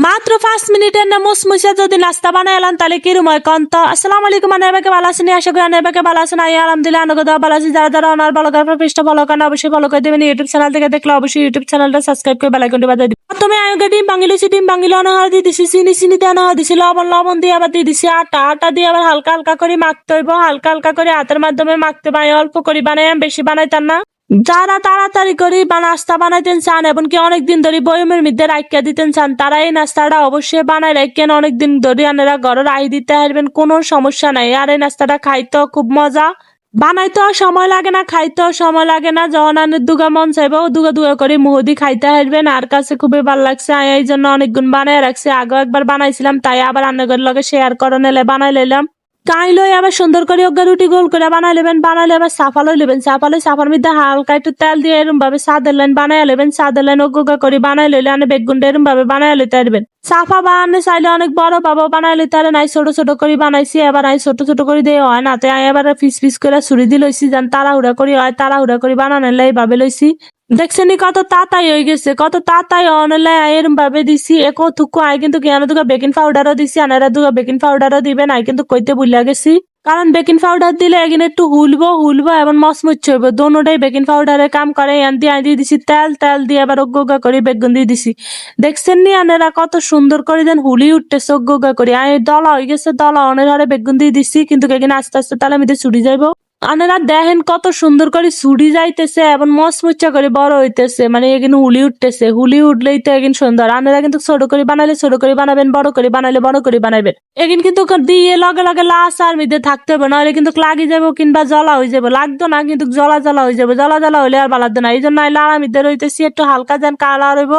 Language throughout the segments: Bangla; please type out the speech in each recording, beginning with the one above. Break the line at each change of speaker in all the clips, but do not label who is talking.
মাত্র 5 মিনিটের না মুসমুসে যদি নাস্তা বানাই এলাম তাহলে কিরম হয় কন্ত। আসসালামু আলাইকুম, আনাইবাকে ভালো আছেন? আশা করি আনাইবাকে ভালো আছেন। আই আলহামদুলিল্লাহ আনগো দাও ভালো আছি। যারা যারা অনার ভালো করে পেজটা ফলো করেন অবশ্যই ফলো করে দেবেন। ইউটিউব চ্যানেল থেকে দেখলে অবশ্যই ইউটিউব চ্যানেলটা সাবস্ক্রাইব করে বেল আইকনটি বাজিয়ে দিবেন। প্রথমে আয়োগে ডিম ভাঙিলেছি, ডিম ভাঙিলে অনাহার দিয়ে দিছি, চিনি চিনি দিয়ে অনাহার দিছি, লবণ লবণ দিয়ে আবার দিয়ে দিছি আটা, আটা দিয়ে আবার হালকা হালকা করে মাখতে হইব। হালকা হালকা করে হাতের মাধ্যমে মাখতে পাই, অল্প করে বানাই, বেশি বানাইতাম না। যারা তাড়াতাড়ি করে বা নাস্তা বানাইতেন চান এবং কি অনেকদিন ধরে বয়মের মধ্যে রাখিয়া দিতেন চান, তারা এই নাস্তাটা অবশ্যই বানাই রাখেন। অনেকদিন ধরে আনারা ঘরে রাখি দিতে পারবেন, কোনো সমস্যা নাই। আর এই নাস্তাটা খাইতেও খুব মজা, বানাইতেও সময় লাগে না, খাইতেও সময় লাগে না। যখন আনের দুগা মন চাইব দুগা দুগা করে মুহদি খাইতে পারবেন। আর কাছে খুবই ভালো লাগছে, আমি এই জন্য অনেকগুণ বানাই রাখছি। আগেও একবার বানাইছিলাম, তাই আবার আন্নাগর লগে শেয়ার করে নিলে বানাই লইলাম। কাইলো আবার সুন্দর করে অগ্গা রুটি গোল করে বানাই লেবেন। বানাইলে আবার সাফা লই লেবেন, সাফার মধ্যে হালকা একটু তেল দিয়ে এরম ভাবে সাদের লাইন বানাই লেবেন। সাদের লাইন অগ্গা করে বানাই লইলে আনে বেগুনটা এরম ভাবে বানাই লইতে পারবেন। সাফা বানানে চাইলে অনেক বড় পাবো, বানাই লইতে পারেন। আই ছোট ছোট করে বানাইছি, এবার আই ছোট ছোট করে দিয়ে হয় না, তাই এবার পিস পিস করে ছুরি দিয়ে লইছি। যান তাড়াহুড়া করি হয়, তাড়াহুড়া করে বানানো এইভাবে লইছি। দেখছেন কত তাড়াতাড়ি হয়ে গেছে, কত তাড়াতাড়ি অনলে এরম ভাবে দিছি। কতটুকু আই কিন্তু কেন দুগা বেকিং পাউডারও দিছি, আনারা দুগা বেকিং পাউডারও দিবেন। আই কিন্তু কইতে ভুলিয়া গেছি, কারণ বেকিং পাউডার দিলে এখানে একটু হুলবো এবং মচমচ হইব। দোনোটাই বেকিং পাউডারের কাম করে। আন দিয়ে দিছি তেল, তেল দিয়ে আবার অগ্গা করে বেগুন দিয়ে দিছি। দেখছেন নি আনারা কত সুন্দর করে দেন হুলি উঠতেছে অগ্গা করে। আই দলা হয়ে গেছে, দলা অনেক হারে বেগুন দিয়ে দিছি, কিন্তু এখানে আস্তে আস্তে তালে মিটে ছুটি যাইব। আনারা দেখেন কত সুন্দর করে ছুটি যাইতেছে এবং মচমচা করে বড় হইতেছে, মানে এখানে হুলি উঠতেছে। হুলি উঠলেই তো এখানে সুন্দর। আনারা কিন্তু ছোট করে বানাইলে ছোট করে বানাবেন, বড় করে বানাইলে বড় করে বানাবেন। এখানে কিন্তু দিয়ে লগে লগে লাস আর মধ্যে থাকতে হবে, নাহলে কিন্তু লাগি যাবো কিংবা জ্বলা হয়ে যাবো। লাগতো না কিন্তু জ্বলা জ্বলা হয়ে যাবো, জ্বলা জ্বলা হইলে আর ভালো লাগতো না। এই জন্য লাড়া মধ্যে রইতেছি, একটু হালকা যেন কালার হইব।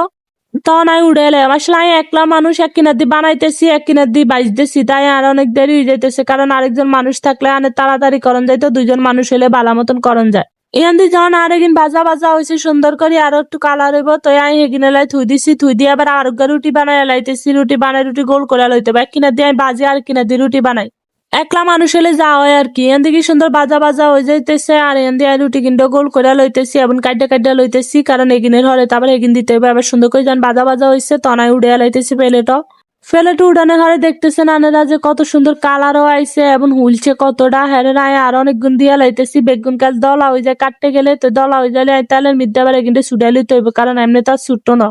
তখন আমি উড়ে এলাম। আসলে আমি একলা মানুষ, এক কিনার দিয়ে বানাইতেছি, এক কিনার দিয়ে বাইজতেছি, তাই আর অনেক দেরি হয়ে যাইতেছে। কারণ আরেকজন মানুষ থাকলে অনেক তাড়াতাড়ি করণ যায়, তো দুইজন মানুষ হলে ভালো মতন করণ যায়। এখান দিয়ে যখন আরেকদিন ভাজা ভাজা হয়েছে সুন্দর করে, আরো একটু কালার হইব, তো আমি হেগিনে লাই থুই দিছি। থুই দিয়ে আবার আরোগ্য রুটি বানাই লাইতেছি। রুটি বানাই রুটি গোল করে লইতে হবে। এক কিনার দিয়ে আমি বাজি, আর কিনার দিয়ে রুটি বানাই। একলা মানুষ হলে যা হয় আর কি। এখান থেকে সুন্দর বাজা বাজা হয়ে যাইতেছে, আর এখান দিয়ে রুটি কিন্তু গোল করে লইতেছি এবং কাইটা কাইটা লইতেছি, কারণ এগিনের হরে তারপর এগিন দিতে হবে। আবার সুন্দর করে যখন বাজা বাজা হয়েছে তখন আমি উড়ে লাইতেছি প্লেটও। প্লেটে উড়ানোর হরে দেখতেছেন আনারা যে কত সুন্দর কালারও আইছে এবং হুলছে কতটা। হ্যাঁ আয় আর অনেক গুণ দিয়া লাইতেছি। বেগুন কাজ দলা হয়ে যায়, কাটতে গেলে তো দলা হয়ে যালে তাহলে মিদ্যা আবার এগিনটা ছুটাই লইতে হইব, কারণ এমনি তার ছুটতো না।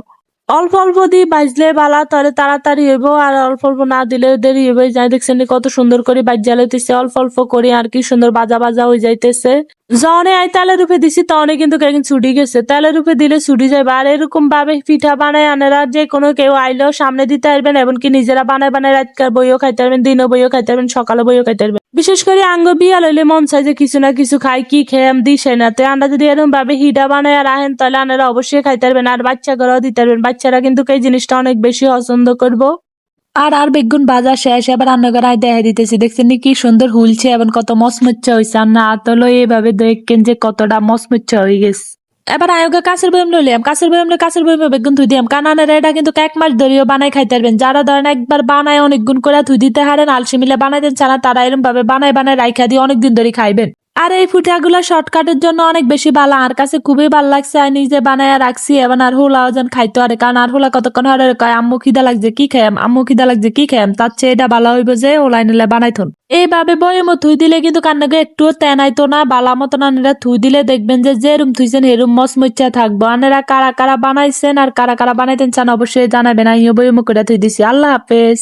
অল্প অল্প দিয়ে বাজলে বালা, তাহলে তাড়াতাড়ি হইব। আর অল্প অল্প না দিলে দেরি হইবে। যাই দেখছেন কত সুন্দর করে বাজ্যা লইতেছে, অল্প অল্প করে আর কি সুন্দর বাজা বাজা হয়ে যাইতেছে। যনে আই তেলের রূপে দিছি তনে কিন্তু কেন ছুটি গেছে। তেলের রূপে দিলে ছুটি যাবে। আর এরকম ভাবে পিঠা বানায় আনারা যে কোনো কেউ আইলেও সামনে দিতে পারবেন, এমনকি নিজেরা বানায় বানায় রাতকার বইও খাইতে পারবেন, দিনও বইও খাইতে পারবেন, সকালে বইও খাইতে পারবেন। বিশেষ করে আঙ্গ বিয়া লইলে মন চাই যে কিছু না কিছু খাই, কি খেয়াম দিছে না। তো আমরা যদি এরকম ভাবে হিডা বানায় রাখেন তাহলে আনারা অবশ্যই খাইতে পারবেন, আর বাচ্চা ঘরেও দিতে পারবেন। বাচ্চারা কিন্তু এই জিনিসটা অনেক বেশি পছন্দ করবো। আর বেগুন ভাজা শেষ, এবার রান্নাঘরায় দেখা দিতেছি। দেখছেন কি সুন্দর হুলছে এবং কত মচমচ্চা হয়েছে। আর না আতলো এইভাবে দেখেন যে কতটা মচমচ্চা হয়ে গেছে। এবার আয়োগে কাছের বয়ম লইলাম, কাছের বয়মে বেগুন থুই দিলাম। কারণ এটা কিন্তু 1 মাস ধরেও বানাই খাইতে পারবেন। যারা ধরেন একবার বানায় অনেক গুণ করে থুই দিতে হারেন, আলসি মিলে বানাইতেন চানা, তারা এরকম ভাবে বানায় বানায় রাইখা দিয়ে অনেকদিন ধরে খাইবেন। আর এই পিঠাগুলো শর্টকাটের জন্য অনেক বেশি ভালো। আর কাছে খুবই ভালো লাগছে, আমি নিজে বানায় রাখছি। এবার আর হোলাও যেন খাইতে পারে, কারণ আর হোলা কতক্ষণ হরে কয় আম্মু খিদা লাগছে কি খাইম, আম্মু খিদা লাগছে কি খাইম। তার চেয়ে এটা ভালো হইব যে ওলাই নিলে বানাইথন। এইভাবে বয়মো থুই দিলে কিন্তু কান্নাকে একটুও তেনাইতো না, বালা মতন আনেরা থুই দিলে দেখবেন যে যেরুম থুইছেন হেরুম মচমচা থাকবো। আনেরা কারা কারা বানাইছেন আর কারা কারা বানাইতেন চান অবশ্যই জানাবেন। আমিও বয়মো করে থুই দিছি। আল্লাহ হাফেজ।